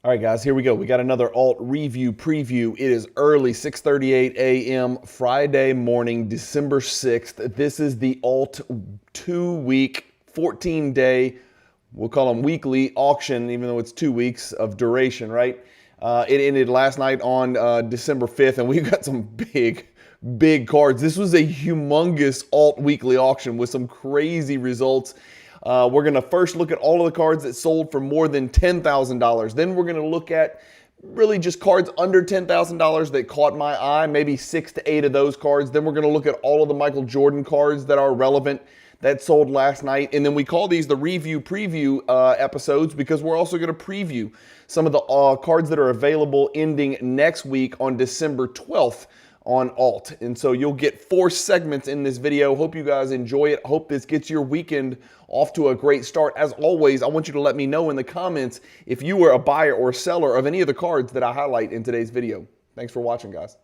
All right, guys, here we go. We got another alt review preview. It is early, 6:38 a.m. Friday morning, December 6th. This is the alt 2-week, 14-day, we'll call them weekly auction, even though it's 2 weeks of duration, right? It ended last night on December 5th, and we've got some big cards. This was a humongous alt weekly auction with some crazy results. We're going to first look at all of the cards that sold for more than $10,000. Then we're going to look at really just cards under $10,000 that caught my eye, maybe 6 to 8 of those cards. Then we're going to look at all of the Michael Jordan cards that are relevant that sold last night. And then we call these the review preview episodes because we're also going to preview some of the cards that are available ending next week on December 12th. On alt. And so you'll get 4 segments in this video. Hope you guys enjoy it. Hope this gets your weekend off to a great start. As always, I want you to let me know in the comments if you were a buyer or seller of any of the cards that I highlight in today's video. Thanks for watching, guys.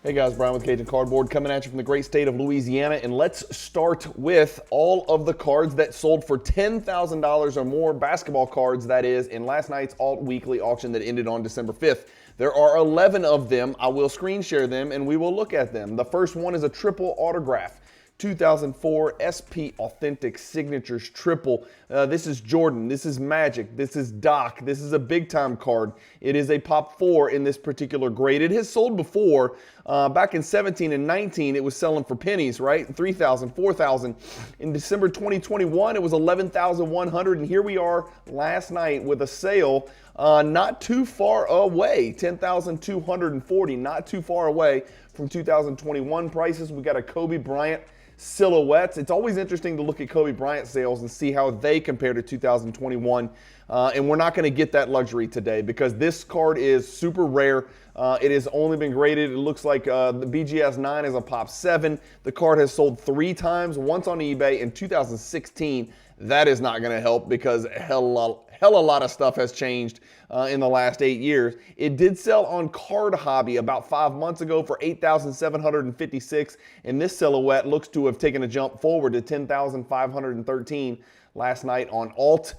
Hey guys, Bryan with Cajun Cardboard coming at you from the great state of Louisiana, and let's start with all of the cards that sold for $10,000 or more, basketball cards that is, in last night's alt weekly auction that ended on December 5th. There are 11 of them. I will screen share them and we will look at them. The first one is a triple autograph. 2004 SP Authentic Signatures Triple. This is Jordan, this is Magic, this is Doc, this is a big time card. It is a Pop 4 in this particular grade. It has sold before. Back in 17 and 19, it was selling for pennies, right? 3,000, 4,000. In December 2021, it was 11,100, and here we are last night with a sale not too far away, 10,240, not too far away from 2021 prices. We got a Kobe Bryant silhouettes. It's always interesting to look at Kobe Bryant sales and see how they compare to 2021. And we're not going to get that luxury today because this card is super rare. It has only been graded. It looks like the BGS 9 is a Pop 7. The card has sold 3 times, once on eBay in 2016. That is not going to help because hell a lot of stuff has changed in the last 8 years. It did sell on Card Hobby about 5 months ago for $8,756, and this silhouette looks to have taken a jump forward to $10,513 last night on alt.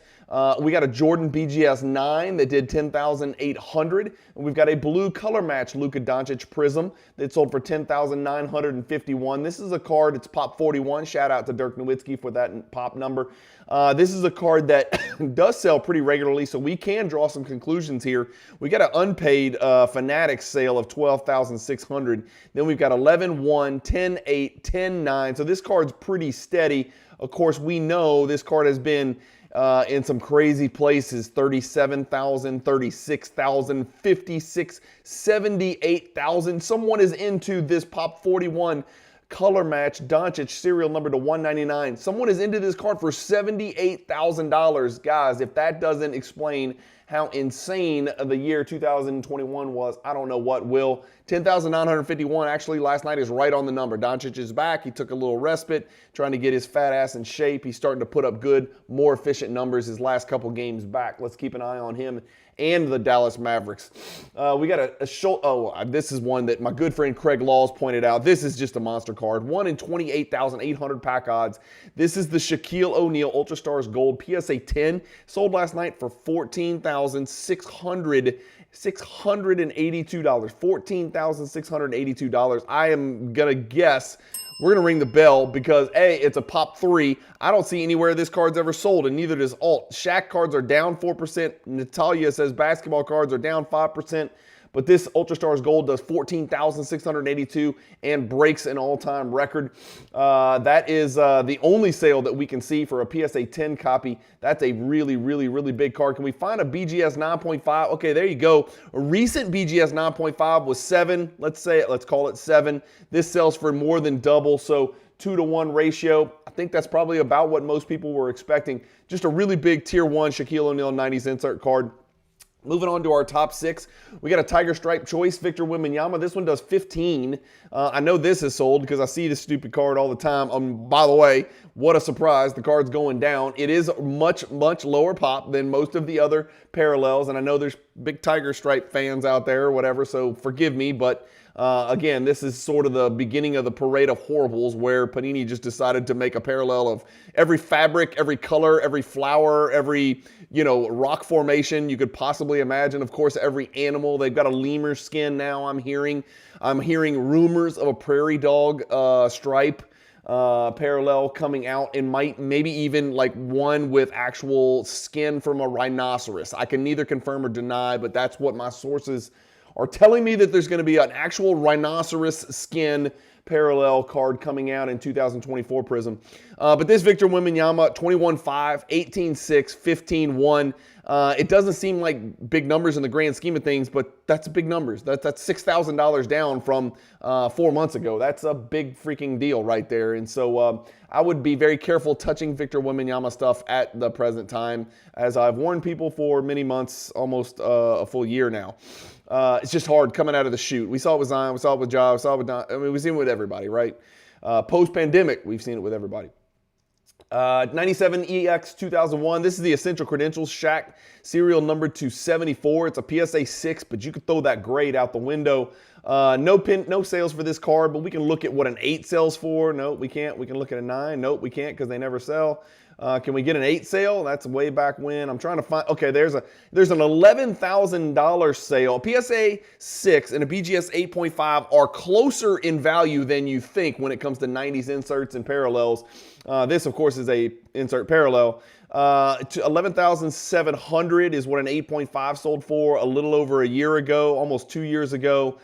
We got a Jordan BGS 9 that did $10,800, and we've got a blue color match Luka Doncic Prism that sold for $10,951. This is a card, it's Pop 41. Shout out to Dirk Nowitzki for that Pop number. This is a card that does sell pretty regularly, so we can draw some conclusions here. We got an unpaid Fanatics sale of $12,600. Then we've got 11-1, 10-8, 10-9. So this card's pretty steady. Of course, we know this card has been in some crazy places, 37,000, 36,000, 56, 78,000. Someone is into this Pop 41 color match Doncic serial number to 199. Someone is into this card for $78,000. Guys, if that doesn't explain how insane the year 2021 was, I don't know what will. 10,951 actually last night is right on the number. Doncic is back. He took a little respite, trying to get his fat ass in shape. He's starting to put up good, more efficient numbers his last couple games back. Let's keep an eye on him and the Dallas Mavericks. We got this is one that my good friend Craig Laws pointed out. This is just a monster card. 1 in 28,800 pack odds. This is the Shaquille O'Neal Ultra Stars Gold PSA 10. Sold last night for $14,682. $14,682. I am going to guess we're going to ring the bell because, A, it's a Pop 3. I don't see anywhere this card's ever sold, and neither does alt. Shaq cards are down 4%. Natalia says basketball cards are down 5%. But this Ultra Stars Gold does $14,682 and breaks an all-time record. That is the only sale that we can see for a PSA 10 copy. That's a really, really, really big card. Can we find a BGS 9.5? Okay, there you go. A recent BGS 9.5 was 7. Let's call it 7. This sells for more than double, so 2-to-1 ratio. I think that's probably about what most people were expecting. Just a really big Tier 1 Shaquille O'Neal 90s insert card. Moving on to our top 6, we got a Tiger Stripe Choice, Victor Wembanyama. This one does 15. I know this is sold because I see this stupid card all the time. By the way, what a surprise, the card's going down. It is much, much lower pop than most of the other parallels, and I know there's big Tiger Stripe fans out there or whatever, so forgive me, but again, this is sort of the beginning of the parade of horribles where Panini just decided to make a parallel of every fabric, every color, every flower, every, rock formation you could possibly imagine. Of course, every animal. They've got a lemur skin now, I'm hearing. I'm hearing rumors of a prairie dog stripe parallel coming out, and maybe even like one with actual skin from a rhinoceros. I can neither confirm or deny, but that's what my sources are telling me, that there's going to be an actual rhinoceros skin parallel card coming out in 2024 Prism. But this Victor Wembanyama, 21.5, 18.6, 15.1. It doesn't seem like big numbers in the grand scheme of things, but that's big numbers. That's $6,000 down from 4 months ago. That's a big freaking deal right there. And so I would be very careful touching Victor Wembanyama stuff at the present time, as I've warned people for many months, almost a full year now. It's just hard coming out of the chute. We saw it with Zion, we saw it with Ja, we saw it with Don. I mean, we've seen it with everybody, right? Post-pandemic, we've seen it with everybody. 97EX 2001. This is the Essential Credentials Shaq serial number 274. It's a PSA 6, but you could throw that grade out the window. No sales for this card, but we can look at what an 8 sells for. No, we can't. We can look at a 9. Nope, we can't because they never sell. Can we get an 8 sale? That's way back when. I'm trying to find. Okay, there's an $11,000 sale. PSA 6 and a BGS 8.5 are closer in value than you think when it comes to 90s inserts and parallels. This, of course, is a insert parallel. To 11,700 is what an 8.5 sold for a little over a year ago, almost 2 years ago.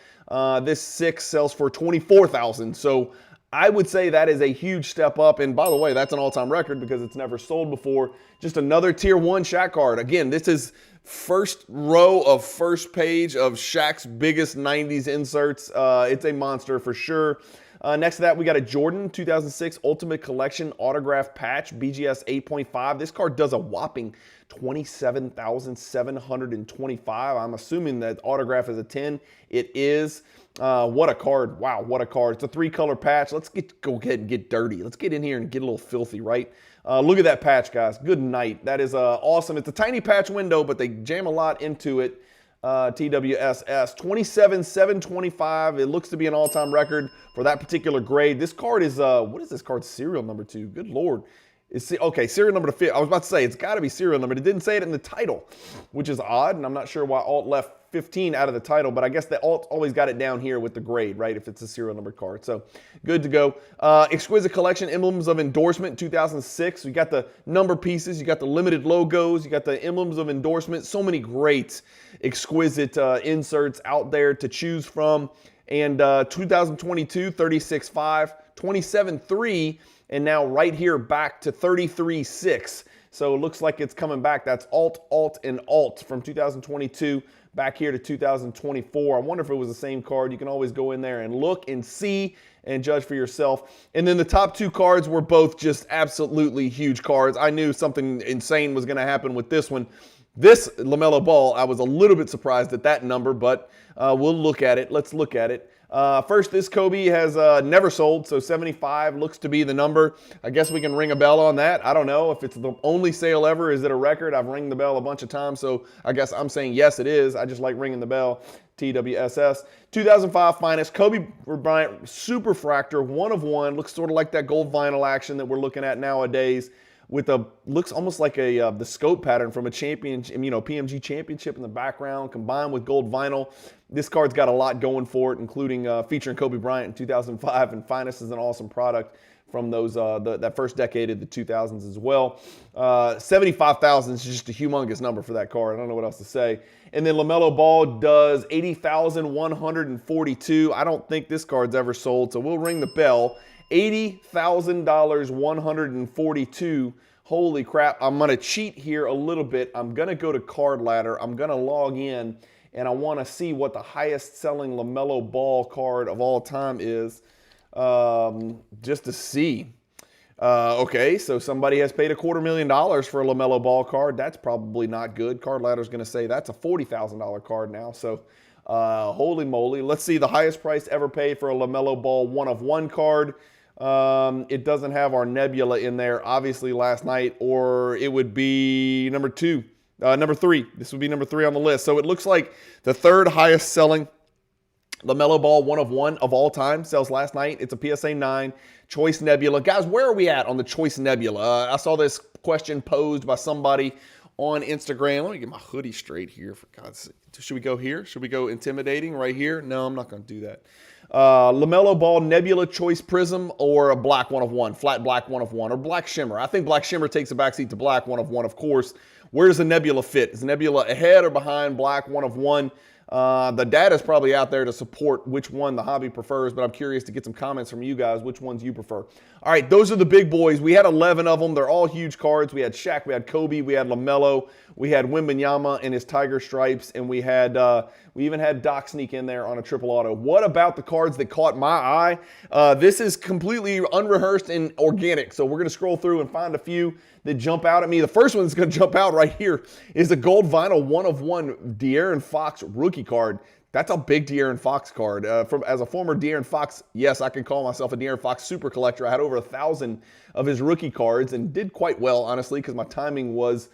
This 6 sells for 24,000. So I would say that is a huge step up. And by the way, that's an all-time record because it's never sold before. Just another tier 1 Shaq card. Again, this is first row of first page of Shaq's biggest 90s inserts. It's a monster for sure. Next to that, we got a Jordan 2006 Ultimate Collection Autograph Patch, BGS 8.5. This card does a whopping $27,725. I'm assuming that autograph is a 10. It is. What a card. Wow, what a card. It's a 3-color patch. Let's go ahead and get dirty. Let's get in here and get a little filthy, right? Look at that patch, guys. Good night. That is awesome. It's a tiny patch window, but they jam a lot into it. TWSS 27,725. It looks to be an all-time record for that particular grade. This card is what is this card's serial number to? Good Lord. Okay, serial number to 50. I was about to say it's got to be serial number. It didn't say it in the title, which is odd, and I'm not sure why Alt left 15 out of the title, but I guess the Alt always got it down here with the grade, right, if it's a serial number card. So good to go. Exquisite Collection Emblems of Endorsement 2006. You got the number pieces, you got the limited logos, you got the emblems of endorsement. So many great exquisite inserts out there to choose from. And 2022, 36.5, 27.3, and now right here back to 33.6. So it looks like it's coming back. That's Alt, Alt, and Alt from 2022 back here to 2024. I wonder if it was the same card. You can always go in there and look and see and judge for yourself. And then the top 2 cards were both just absolutely huge cards. I knew something insane was going to happen with this one. This LaMelo Ball, I was a little bit surprised at that number, but we'll look at it. Let's look at it. First, this Kobe has never sold, so 75 looks to be the number. I guess we can ring a bell on that. I don't know if it's the only sale ever. Is it a record? I've rung the bell a bunch of times, so I guess I'm saying yes, it is. I just like ringing the bell. TWSS. 2005 Finest Kobe Bryant Super Fractor, 1 of 1. Looks sort of like that gold vinyl action that we're looking at nowadays, with a looks almost like a the scope pattern from a PMG championship in the background, combined with gold vinyl. This card's got a lot going for it, including featuring Kobe Bryant in 2005, and Finest is an awesome product from those that first decade of the 2000s as well. 75,000 is just a humongous number for that card. I don't know what else to say. And then LaMelo Ball does 80,142. I don't think this card's ever sold, so we'll ring the bell. $80,000, 142. Holy crap. I'm going to cheat here a little bit. I'm going to go to Card Ladder. I'm going to log in, and I want to see what the highest selling LaMelo Ball card of all time is, just to see. Okay, so somebody has paid $250,000 for a LaMelo Ball card. That's probably not good. Card Ladder's going to say that's a $40,000 card now. So, holy moly. Let's see the highest price ever paid for a LaMelo Ball 1/1 card. It doesn't have our Nebula in there, obviously, last night, or it would be number 3. This would be number 3 on the list. So it looks like the third highest selling LaMelo Ball 1/1 of all time sells last night. It's a PSA 9 Choice Nebula. Guys, where are we at on the Choice Nebula? I saw this question posed by somebody on Instagram. Let me get my hoodie straight here, for God's sake. Should we go here? Should we go intimidating right here? No, I'm not going to do that. LaMelo Ball Nebula Choice Prism or a black 1/1, flat black 1/1, or black shimmer. I think black shimmer takes a backseat to black 1/1, of course. Where does the Nebula fit? Is the Nebula ahead or behind black 1/1? The data is probably out there to support which one the hobby prefers, but I'm curious to get some comments from you guys, which ones you prefer. All right, those are the big boys. We had 11 of them. They're all huge cards. We had Shaq, we had Kobe, we had LaMelo, we had Wembanyama in his Tiger stripes, and we even had Doc sneak in there on a triple auto. What about the cards that caught my eye? This is completely unrehearsed and organic, so we're going to scroll through and find a few that jump out at me. The first one that's going to jump out right here is a gold vinyl 1/1 De'Aaron Fox rookie card. That's a big De'Aaron Fox card. As a former De'Aaron Fox, yes, I can call myself a De'Aaron Fox super collector. I had over 1,000 of his rookie cards and did quite well, honestly, because my timing was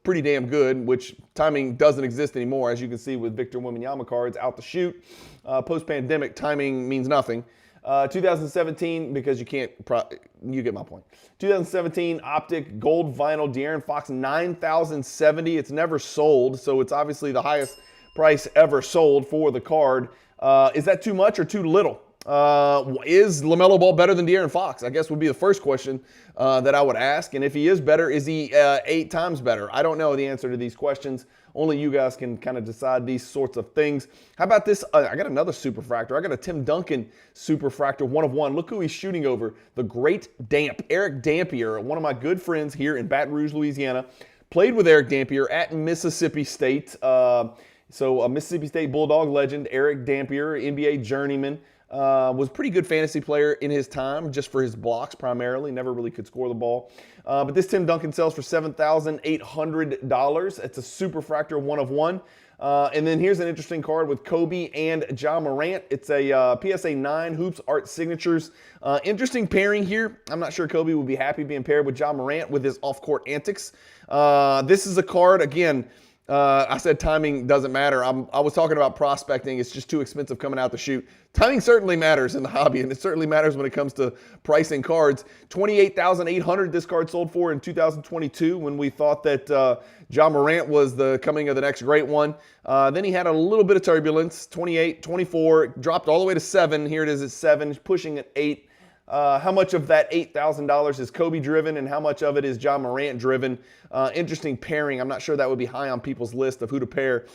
pretty damn good, which timing doesn't exist anymore, as you can see with Victor Wembanyama cards out the chute. Post-pandemic, timing means nothing. 2017, because you can't, you get my point. 2017 Optic Gold Vinyl De'Aaron Fox 9,070. It's never sold, so it's obviously the highest price ever sold for the card. Is that too much or too little? Is LaMelo Ball better than De'Aaron Fox? I guess would be the first question that I would ask. And if he is better, is he 8 times better? I don't know the answer to these questions. Only you guys can kind of decide these sorts of things. How about this? I got another Superfractor. I got a Tim Duncan Superfractor 1/1. Look who he's shooting over. The Great Damp. Eric Dampier, one of my good friends here in Baton Rouge, Louisiana. Played with Eric Dampier at Mississippi State. So a Mississippi State Bulldog legend, Eric Dampier, NBA journeyman. Was a pretty good fantasy player in his time, just for his blocks primarily. Never really could score the ball. But this Tim Duncan sells for $7,800. It's a Superfractor 1/1. And then here's an interesting card with Kobe and Ja Morant. It's a PSA 9 Hoops Art Signatures. Interesting pairing here. I'm not sure Kobe would be happy being paired with Ja Morant with his off-court antics. This is a card, again, I said timing doesn't matter. I was talking about prospecting. It's just too expensive coming out the chute. Timing certainly matters in the hobby, and it certainly matters when it comes to pricing cards. $28,800 this card sold for in 2022 when we thought that Ja Morant was the coming of the next great one. Then he had a little bit of turbulence, 28, 24, dropped all the way to 7. Here it is at 7, pushing at 8. How much of that $8,000 is Kobe driven and how much of it is Ja Morant driven? Interesting pairing. I'm not sure that would be high on people's list of who to pair.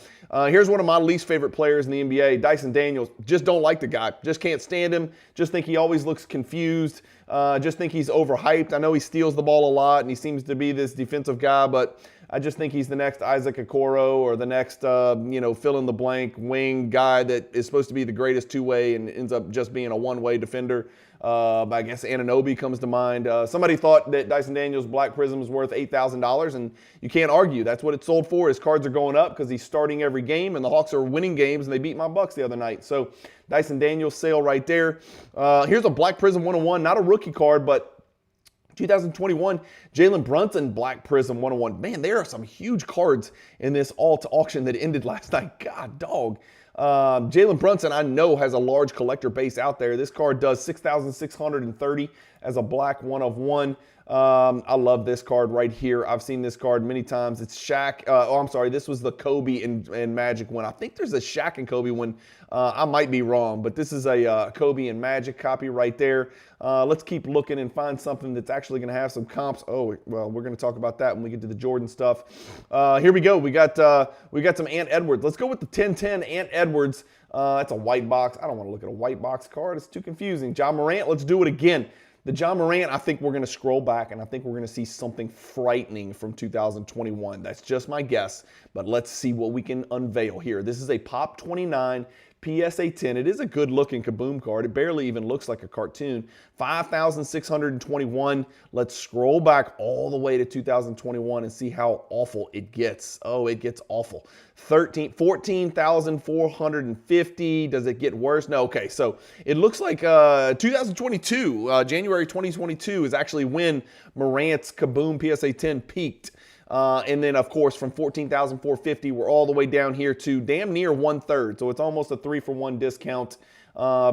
Here's one of my least favorite players in the NBA, Dyson Daniels. Just don't like the guy. Just can't stand him. Just think he always looks confused. Just think he's overhyped. I know he steals the ball a lot and he seems to be this defensive guy, but I just think he's the next Isaac Okoro or the next, fill-in-the-blank wing guy that is supposed to be the greatest two-way and ends up just being a one-way defender. I guess Anunoby comes to mind. Somebody thought that Dyson Daniels Black Prism is worth $8,000, and you can't argue. That's what it sold for. His cards are going up because he's starting every game, and the Hawks are winning games, and they beat my Bucks the other night. So Dyson Daniels sale right there. Here's a Black Prism 1/1, not a rookie card, but 2021 Jalen Brunson Black Prism 1/1. Man, there are some huge cards in this alt auction that ended last night. God, dog. Jalen Brunson, I know, has a large collector base out there. This card does $6,630 as a black 1/1. I love this card right here. I've seen this card many times. It's Shaq. This was the Kobe and Magic one. I think there's a Shaq and Kobe one. I might be wrong, but this is a Kobe and Magic copy right there. Let's keep looking and find something that's actually going to have some comps. Oh, well, we're going to talk about that when we get to the Jordan stuff. Here we go. We got some Ant Edwards. Let's go with the 1010 Ant Edwards. That's a white box. I don't want to look at a white box card. It's too confusing. Ja Morant, let's do it again. The Ja Morant, I think we're going to scroll back, and I think we're going to see something frightening from 2021. That's just my guess, but let's see what we can unveil here. This is a Pop 29 PSA 10. It is a good looking Kaboom card. It barely even looks like a cartoon. 5,621. Let's scroll back all the way to 2021 and see how awful it gets. Oh, it gets awful. 14,450. Does it get worse? No. Okay, so it looks like 2022, January 2022 is actually when Morant's Kaboom PSA 10 peaked. And then, of course, from 14,450, we're all the way down here to damn near 1/3. So it's almost a 3-for-1 discount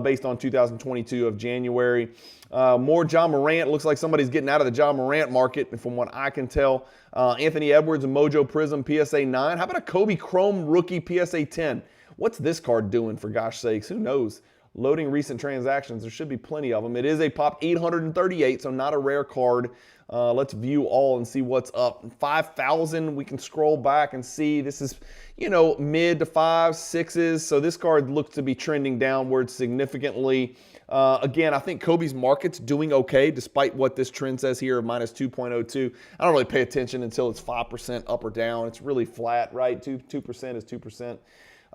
based on 2022 of January. More John Morant. Looks like somebody's getting out of the John Morant market, from what I can tell. Anthony Edwards and Mojo Prism PSA 9. How about a Kobe Chrome rookie PSA 10? What's this card doing, for gosh sakes? Who knows? Loading recent transactions. There should be plenty of them. It is a pop 838, so not a rare card. Let's view all and see what's up. 5,000, we can scroll back and see this is, mid to 5s, 6s. So this card looks to be trending downwards significantly. Again, I think Kobe's market's doing okay, despite what this trend says here of minus 2.02. I don't really pay attention until it's 5% up or down. It's really flat, right? 2% is 2%.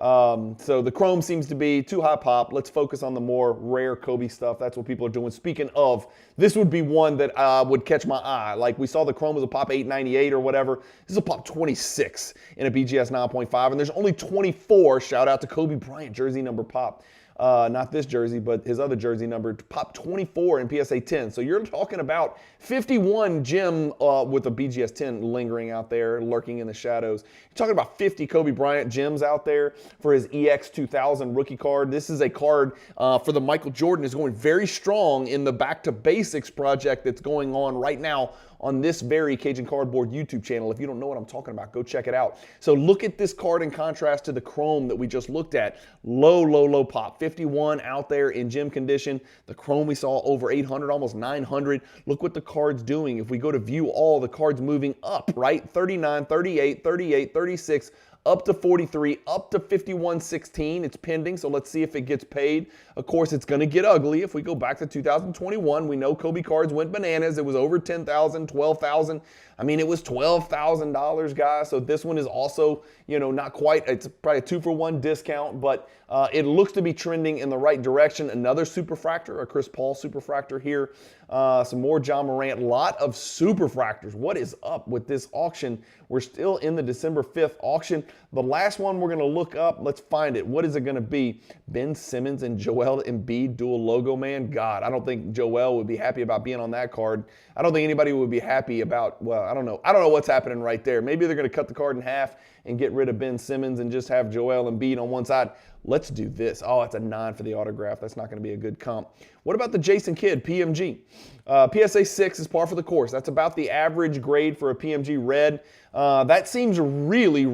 So the Chrome seems to be too high pop. Let's focus on the more rare Kobe stuff. That's what people are doing. Speaking of, this would be one that would catch my eye. Like we saw the Chrome was a pop 898 or whatever. This is a pop 26 in a BGS 9.5, and there's only 24. Shout out to Kobe Bryant jersey number pop. Not this jersey, but his other jersey number, pop 24 in PSA 10. So you're talking about 51 gem with a BGS 10 lingering out there, lurking in the shadows. You're talking about 50 Kobe Bryant gems out there for his EX 2000 rookie card. This is a card for the Michael Jordan is going very strong in the Back to Basics project that's going on right now on this very Cajun Cardboard YouTube channel. If you don't know what I'm talking about, go check it out. So look at this card in contrast to the Chrome that we just looked at. Low pop. 51 out there in gem condition. The Chrome we saw over 800, almost 900. Look what the card's doing. If we go to view all, the card's moving up, right? 39, 38, 38, 36, up to 43, up to 51.16. It's pending, so let's see if it gets paid. Of course, it's going to get ugly. If we go back to 2021, we know Kobe cards went bananas. It was over 10,000, 12,000. I mean, it was $12,000, guys. So this one is also, not quite. It's probably a 2-for-1 discount, but it looks to be trending in the right direction. Another superfractor, a Chris Paul superfractor here. Some more John Morant. Lot of superfractors. What is up with this auction? We're still in the December 5th auction. The last one we're going to look up, let's find it. What is it going to be? Ben Simmons and Joel Embiid dual logo, man. God, I don't think Joel would be happy about being on that card. I don't think anybody would be happy about, well, I don't know. I don't know what's happening right there. Maybe they're going to cut the card in half and get rid of Ben Simmons and just have Joel Embiid on one side. Let's do this. Oh, it's a 9 for the autograph. That's not going to be a good comp. What about the Jason Kidd PMG? PSA 6 is par for the course. That's about the average grade for a PMG red. That seems really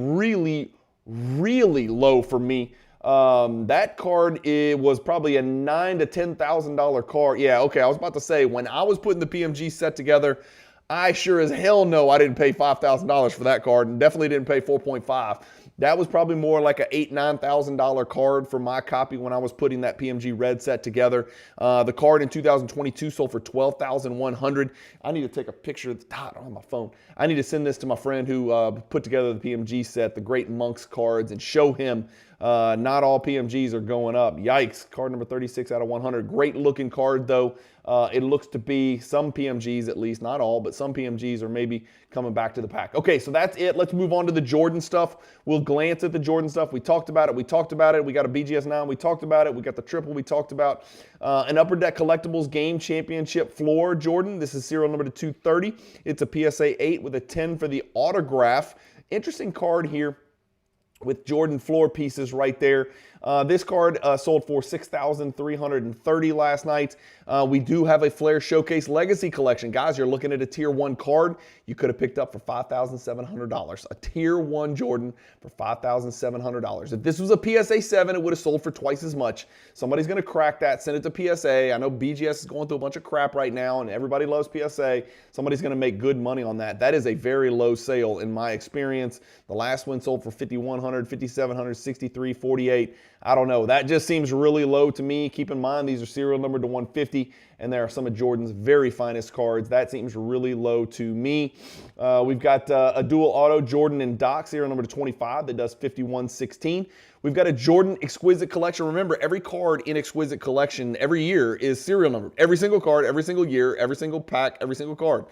low for me. That card was probably a $9,000 to $10,000 card. Yeah, okay, I was about to say, when I was putting the PMG set together, I sure as hell know I didn't pay $5,000 for that card, and definitely didn't pay 4.5. That was probably more like a $8,000, $9,000 card for my copy when I was putting that PMG red set together. The card in 2022 sold for $12,100. I need to take a picture of the dot on my phone. I need to send this to my friend who put together the PMG set, the Great Monks cards, and show him not all PMGs are going up. Yikes. Card number 36 out of 100. Great looking card, though. It looks to be some PMGs, at least, not all, but some PMGs are maybe coming back to the pack. Okay, so that's it. Let's move on to the Jordan stuff. We'll glance at the Jordan stuff. We talked about it. We got a BGS 9. We talked about it. We got the triple. We talked about an Upper Deck Collectibles Game Championship floor Jordan. This is serial number to 230. It's a PSA 8 with a 10 for the autograph. Interesting card here with Jordan floor pieces right there. This card sold for $6,330 last night. We do have a Flair Showcase Legacy Collection. Guys, you're looking at a Tier 1 card you could have picked up for $5,700. A Tier 1 Jordan for $5,700. If this was a PSA 7, it would have sold for twice as much. Somebody's going to crack that, send it to PSA. I know BGS is going through a bunch of crap right now, and everybody loves PSA. Somebody's going to make good money on that. That is a very low sale in my experience. The last one sold for $5,100. 5,700, 5,700, 63, 48. I don't know. That just seems really low to me. Keep in mind, these are serial numbered to 150, and there are some of Jordan's very finest cards. That seems really low to me. We've got a dual auto Jordan and Doc, serial number to 25, that does 5116. We've got a Jordan Exquisite Collection. Remember, every card in Exquisite Collection every year is serial numbered. Every single card, every single year, every single pack, every single card.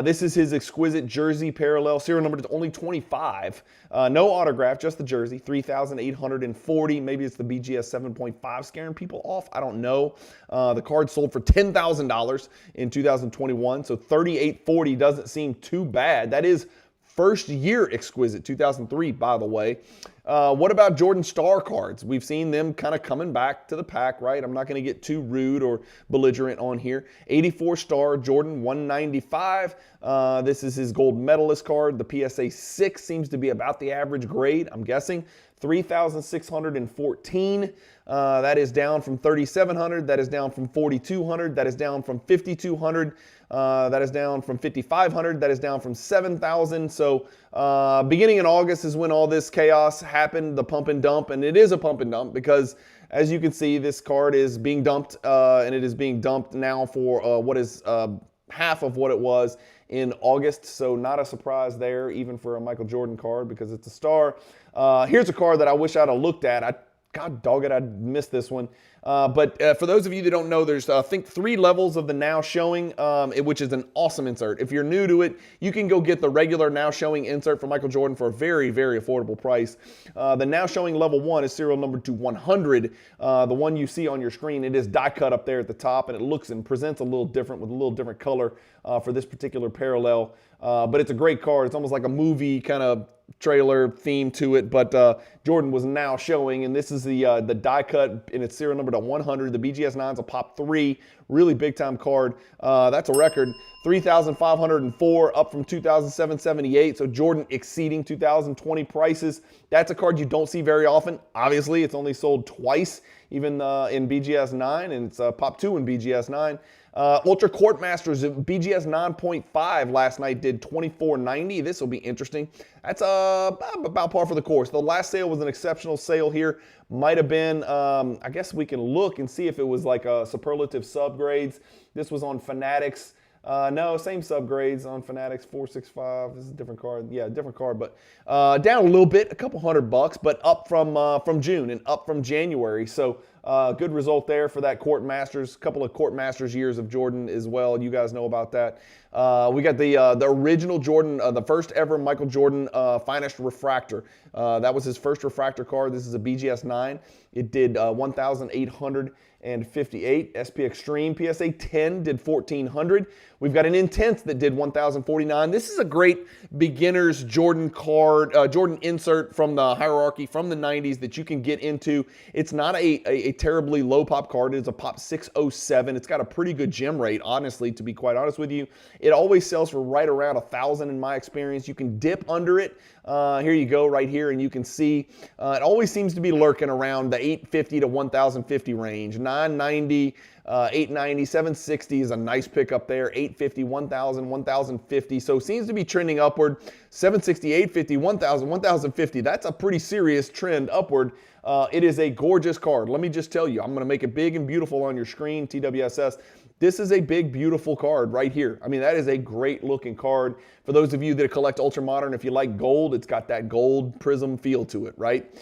This is his Exquisite Jersey Parallel, serial number to only 25. No autograph, just the jersey, 3,840. Maybe it's the BGS 7.5 scaring people off. I don't know. The card sold for $10,000 in 2021, so 3,840 doesn't seem too bad. That is first year Exquisite, 2003, by the way. What about Jordan Star cards? We've seen them kind of coming back to the pack, right? I'm not going to get too rude or belligerent on here. 84 Star Jordan 195. This is his gold medalist card. The PSA 6 seems to be about the average grade, I'm guessing. 3,614. That is down from 3,700. That is down from 4,200. That is down from 5,200. That is down from 5,500. That is down from 7,000. So beginning in August is when all this chaos happened, the pump and dump. And it is a pump and dump because, as you can see, this card is being dumped, and it is being dumped now for what is half of what it was in August. So not a surprise there, even for a Michael Jordan card, because it's a star. Here's a card that I wish I'd have looked at. God dog it, I missed this one. But for those of you that don't know, there's, I think, 3 levels of the Now Showing, which is an awesome insert. If you're new to it, you can go get the regular Now Showing insert for Michael Jordan for a very, very affordable price. The Now Showing level 1 is serial number to 100. The one you see on your screen, it is die cut up there at the top, and it looks and presents a little different with a little different color for this particular parallel. But it's a great card. It's almost like a movie kind of trailer theme to it, but Jordan was Now Showing, and this is the die cut, and it's serial number to 100. The BGS 9's a pop 3, really big time card. That's a record, 3,504, up from 2,778. So Jordan exceeding 2020 prices. That's a card you don't see very often. Obviously, it's only sold twice, even in BGS 9, and it's pop 2 in BGS 9. Ultra Court Masters BGS 9.5 last night did $24.90. This will be interesting. That's about par for the course. The last sale was an exceptional sale here. Might have been, I guess we can look and see if it was like a superlative subgrades. This was on Fanatics. No, same subgrades on Fanatics 465. This is a different card. Yeah, different card, but down a little bit, a couple $100, but up from June and up from January. So good result there for that Court Masters. A couple of Court Masters years of Jordan as well. You guys know about that. We got the original Jordan, the first ever Michael Jordan finest refractor. That was his first refractor card. This is a BGS 9. It did 1,858. SP Extreme PSA 10 did 1,400. We've got an Intense that did 1,049. This is a great beginner's Jordan card, Jordan insert from the hierarchy from the 90s that you can get into. It's not a terribly low pop card. It's a pop 607. It's got a pretty good gem rate, honestly, to be quite honest with you. It always sells for right around 1,000 in my experience. You can dip under it. Here you go, right here, and you can see it always seems to be lurking around the 850 to 1,050 range. 990, 890, 760 is a nice pickup there. 850, 1,000, 1,050. So it seems to be trending upward. 760, 850, 1,000, 1,050. That's a pretty serious trend upward. It is a gorgeous card. Let me just tell you, I'm going to make it big and beautiful on your screen, TWSS. This is a big, beautiful card right here. I mean, that is a great looking card. For those of you that collect Ultra Modern, if you like gold, it's got that gold prism feel to it, right?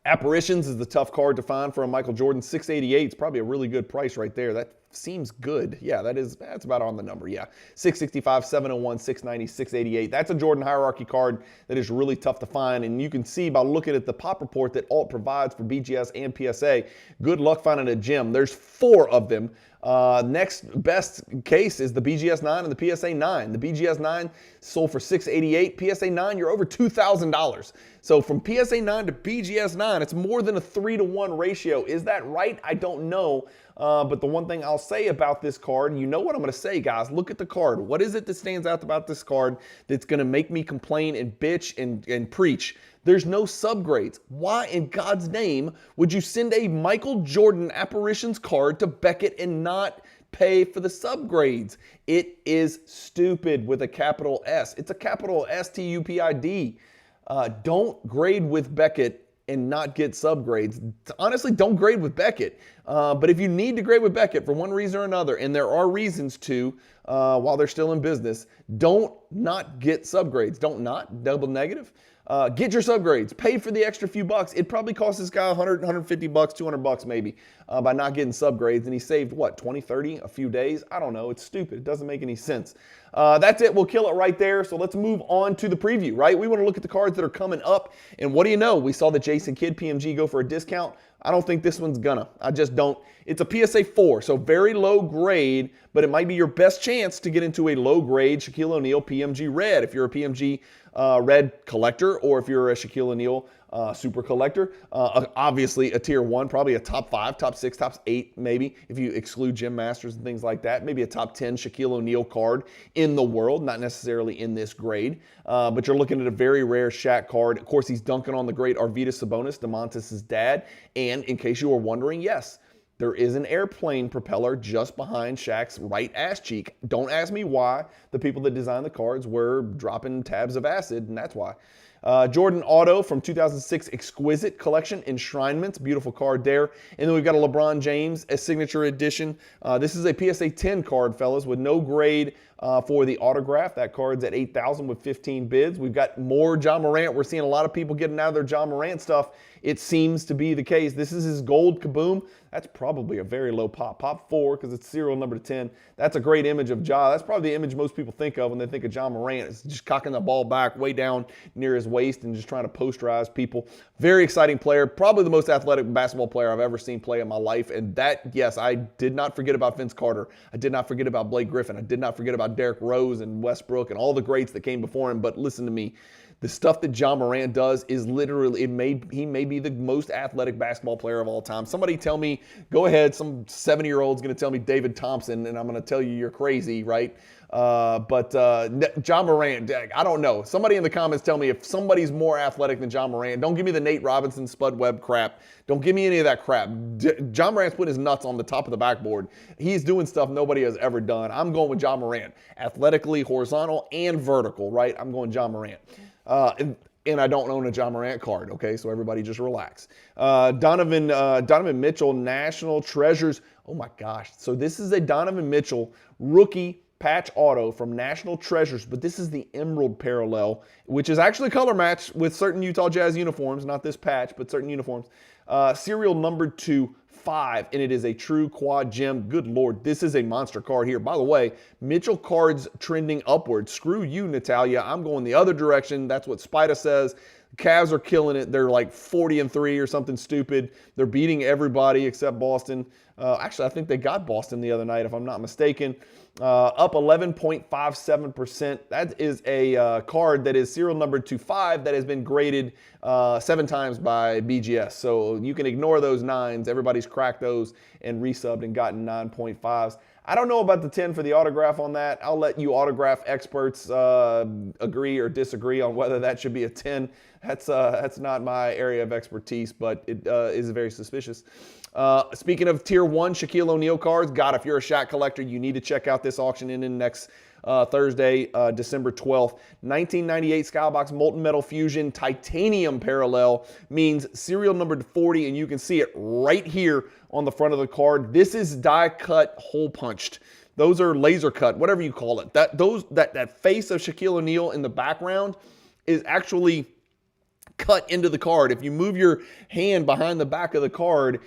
Apparitions is the tough card to find for a Michael Jordan. 688 is probably a really good price right there. That seems good. Yeah, that's about on the number. Yeah, 665, 701, 690, 688. That's a Jordan hierarchy card that is really tough to find. And you can see by looking at the pop report that Alt provides for BGS and PSA, good luck finding a gem. There's 4 of them. Next best case is the BGS 9 and the PSA 9. The BGS 9 sold for $688. PSA 9, you're over $2,000. So from PSA 9 to BGS 9, it's more than a 3-to-1 ratio. Is that right? I don't know. But the one thing I'll say about this card, you know what I'm going to say, guys. Look at the card. What is it that stands out about this card that's going to make me complain and bitch and preach? There's no subgrades. Why in God's name would you send a Michael Jordan Apparitions card to Beckett and not pay for the subgrades? It is stupid with a capital S. It's a capital STUPID. Don't grade with Beckett and not get subgrades. Honestly, don't grade with Beckett. But if you need to grade with Beckett for one reason or another, and there are reasons to, while they're still in business, don't not get subgrades. Don't not, double negative. Get your subgrades. Pay for the extra few bucks. It probably cost this guy 100, 150 bucks, 200 bucks maybe by not getting subgrades. And he saved, what, 20, 30, a few days? I don't know. It's stupid. It doesn't make any sense. That's it. We'll kill it right there. So let's move on to the preview, right? We want to look at the cards that are coming up. And what do you know? We saw the Jason Kidd PMG go for a discount. I don't think this one's gonna. I just don't. It's a PSA 4, so very low grade, but it might be your best chance to get into a low grade Shaquille O'Neal PMG red if you're a PMG red collector, or if you're a Shaquille O'Neal super collector. Obviously a tier 1, probably a top 5, top 6, top 8 maybe, if you exclude Gym Masters and things like that. Maybe a top 10 Shaquille O'Neal card in the world, not necessarily in this grade. But you're looking at a very rare Shaq card. Of course, he's dunking on the great Arvydas Sabonis, DeMontis' dad. And in case you were wondering, yes, there is an airplane propeller just behind Shaq's right ass cheek. Don't ask me why. The people that designed the cards were dropping tabs of acid, and that's why. Jordan Auto from 2006 Exquisite Collection Enshrinements. Beautiful card there. And then we've got a LeBron James, a signature edition. This is a PSA 10 card, fellas, with no grade for the autograph. That card's at $8,000 with 15 bids. We've got more John Morant. We're seeing a lot of people getting out of their John Morant stuff. It seems to be the case. This is his gold kaboom. That's probably a very low pop. Pop 4 because it's serial number 10. That's a great image of Ja. That's probably the image most people think of when they think of John Morant. It's just cocking the ball back way down near his waist and just trying to posterize people. Very exciting player. Probably the most athletic basketball player I've ever seen play in my life. And that, yes, I did not forget about Vince Carter. I did not forget about Blake Griffin. I did not forget about Derrick Rose and Westbrook and all the greats that came before him. But listen to me. The stuff that John Morant does is literally, he may be the most athletic basketball player of all time. Somebody tell me, go ahead, some 70-year-old's going to tell me David Thompson, and I'm going to tell you you're crazy, right? But John Morant, I don't know. Somebody in the comments tell me if somebody's more athletic than John Morant. Don't give me the Nate Robinson, Spud Webb crap. Don't give me any of that crap. John Morant's putting his nuts on the top of the backboard. He's doing stuff nobody has ever done. I'm going with John Morant. Athletically, horizontal, and vertical, right? I'm going John Morant. And I don't own a John Morant card, okay? So everybody just relax. Donovan Mitchell, National Treasures. Oh my gosh. So this is a Donovan Mitchell rookie patch auto from National Treasures, but this is the Emerald Parallel, which is actually color matched with certain Utah Jazz uniforms, not this patch, but certain uniforms. Serial number 2/5, and it is a true quad gem. Good Lord, this is a monster card here. By the way, Mitchell cards trending upward. Screw you, Natalia. I'm going the other direction. That's what Spida says. Cavs are killing it. They're like 40-3 or something stupid. They're beating everybody except Boston. Actually, I think they got Boston the other night, if I'm not mistaken. Up 11.57%. That is a card that is serial number 2/5 that has been graded 7 times by BGS. So you can ignore those 9s. Everybody's cracked those and resubbed and gotten 9.5s. I don't know about the 10 for the autograph on that. I'll let you autograph experts agree or disagree on whether that should be a 10. That's not my area of expertise, but it is very suspicious. Speaking of tier 1 Shaquille O'Neal cards, God, if you're a Shaq collector, you need to check out this auction in next Thursday, December 12th. 1998 Skybox Molten Metal Fusion Titanium Parallel means serial number 40, and you can see it right here on the front of the card. This is die cut, hole punched. Those are laser cut, whatever you call it. That face of Shaquille O'Neal in the background is actually cut into the card. If you move your hand behind the back of the card,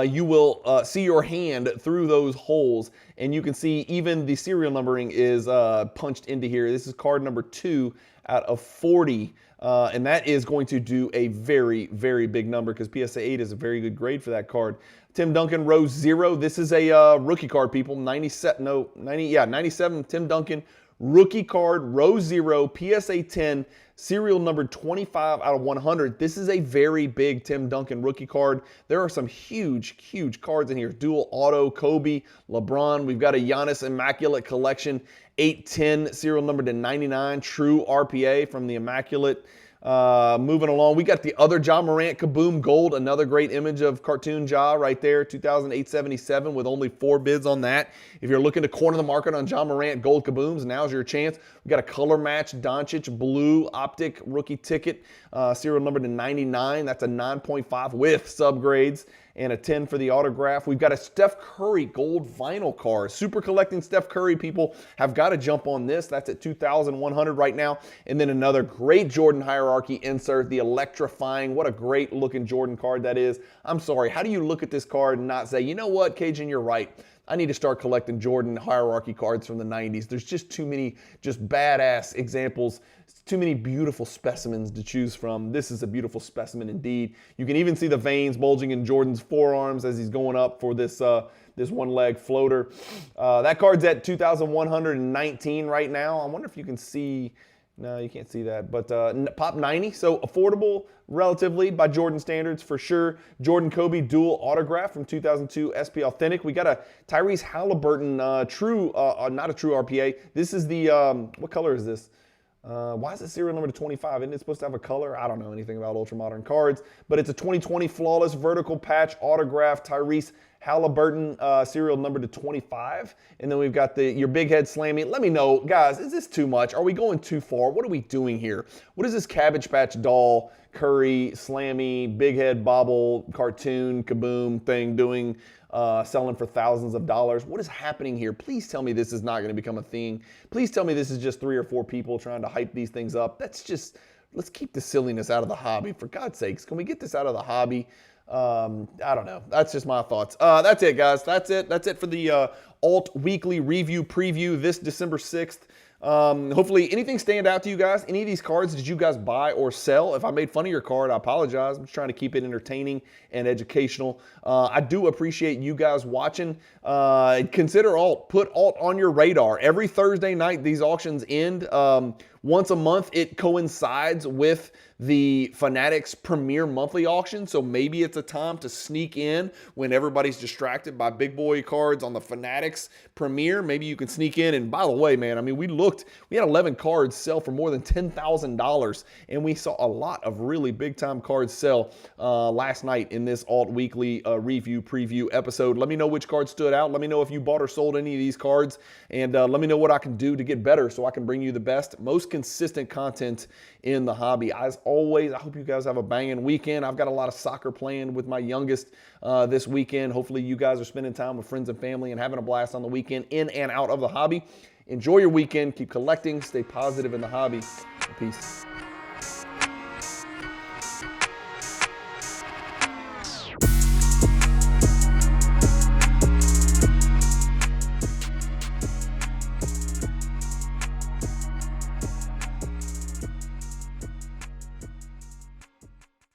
you will see your hand through those holes, and you can see even the serial numbering is punched into here. This is card number 2 out of 40, and that is going to do a very, very big number because PSA 8 is a very good grade for that card. Tim Duncan, row 0. This is a rookie card, people. 97 Tim Duncan. Rookie card, row 0, PSA 10, serial number 25 out of 100. This is a very big Tim Duncan rookie card. There are some huge, huge cards in here. Dual auto, Kobe, LeBron. We've got a Giannis Immaculate Collection, 810, serial number to 99, true RPA from the Immaculate. Moving along, we got the other Ja Morant Kaboom Gold, another great image of cartoon Ja right there, 2008-77 with only 4 bids on that. If you're looking to corner the market on Ja Morant Gold Kabooms, now's your chance. We got a color match Doncic Blue Optic rookie ticket, serial number to 99. That's a 9.5 with subgrades and a 10 for the autograph. We've got a Steph Curry gold vinyl card. Super collecting Steph Curry people have got to jump on this. That's at 2,100 right now. And then another great Jordan hierarchy insert, the electrifying. What a great looking Jordan card that is. I'm sorry, how do you look at this card and not say, you know what, Cajun, you're right. I need to start collecting Jordan hierarchy cards from the 90s. There's just too many just badass examples, too many beautiful specimens to choose from. This is a beautiful specimen indeed. You can even see the veins bulging in Jordan's forearms as he's going up for this this one-leg floater. That card's at 2,119 right now. I wonder if you can see. No, you can't see that, but Pop 90, so affordable relatively by Jordan standards for sure. Jordan Kobe dual autograph from 2002 SP Authentic. We got a Tyrese Halliburton true, not a true RPA. This is the, what color is this? Why is it serial number to 25? Isn't it supposed to have a color? I don't know anything about ultra modern cards, but it's a 2020 flawless vertical patch autograph Tyrese Halliburton serial number to 25. And then we've got your big head slammy. Let me know, guys, is this too much? Are we going too far? What are we doing here? What is this Cabbage Patch doll, Curry, slammy, big head bobble, cartoon, kaboom thing doing? Selling for thousands of dollars. What is happening here? Please tell me this is not going to become a thing. Please tell me this is just 3 or 4 people trying to hype these things up. That's just, let's keep the silliness out of the hobby. For God's sakes, can we get this out of the hobby? I don't know. That's just my thoughts. That's it, guys. That's it. That's it for the Alt Weekly Review Preview this December 6th. Hopefully anything stand out to you guys. Any of these cards did you guys buy or sell? If I made fun of your card, I apologize. I'm just trying to keep it entertaining and educational. I do appreciate you guys watching. Consider Alt. Put Alt on your radar. Every Thursday night these auctions end. Once a month it coincides with the Fanatics Premier Monthly Auction, so maybe it's a time to sneak in when everybody's distracted by big boy cards on the Fanatics Premier. Maybe you can sneak in, and by the way, man, I mean, we had 11 cards sell for more than $10,000, and we saw a lot of really big-time cards sell last night in this Alt Weekly Review Preview episode. Let me know which cards stood out. Let me know if you bought or sold any of these cards, and let me know what I can do to get better so I can bring you the best, most consistent content in the hobby. As always, I hope you guys have a banging weekend. I've got a lot of soccer planned with my youngest this weekend. Hopefully you guys are spending time with friends and family and having a blast on the weekend in and out of the hobby. Enjoy your weekend. Keep collecting. Stay positive in the hobby. Peace.